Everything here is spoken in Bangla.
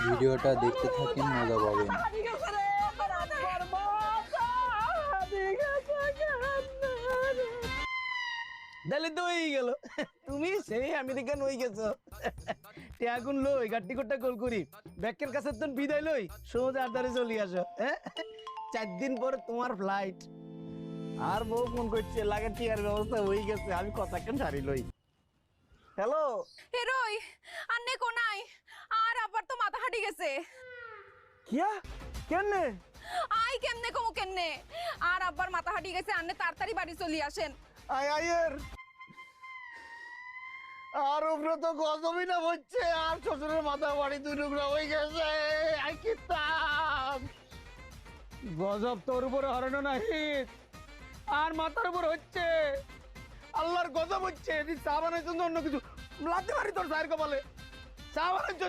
ভিডিওটা দেখতে থাকেন, মজা পাবেন। তাহলে তো হয়ে গেল, তুমি সেই আমেরিকান হয়ে গেছো। টিয়াগুন লই গাড্ডি কোটটা গোল করি ব্যাকের কাছে তো বিদায় লই সোজা আদারে চলে আসো। হ্যাঁ, 4 দিন পরে তোমার ফ্লাইট। আর বউ ফোন করছে, লাগে টিয়ার ব্যবস্থা হয়ে গেছে, আমি কথা কেন সারি লই। হ্যালো, হেরোই আন্নে কোনাই আর আবার তো মাথা হাঁটি গেছে। কিয়া কেনে? আই কেমনে কমু কেমনে, আর আব্বার মাথা হাঁটি গেছে, আন্নে তাড়াতাড়ি বাড়ি চলে আসেন। আয় আয়ের আর উপরে তো গজবই না হচ্ছে, আর শ্বশুরের মাথা বাড়ি 2 টুকরা হয়ে গেছে। আই কিতাব গজব তোর উপরে হরানো নাহি, আর মাথার উপর হচ্ছে আল্লাহর গজব হচ্ছে। চা বানাইছ অন্য কিছু লাগতে পারি তোর সাহের কপালে, চা বানাইছ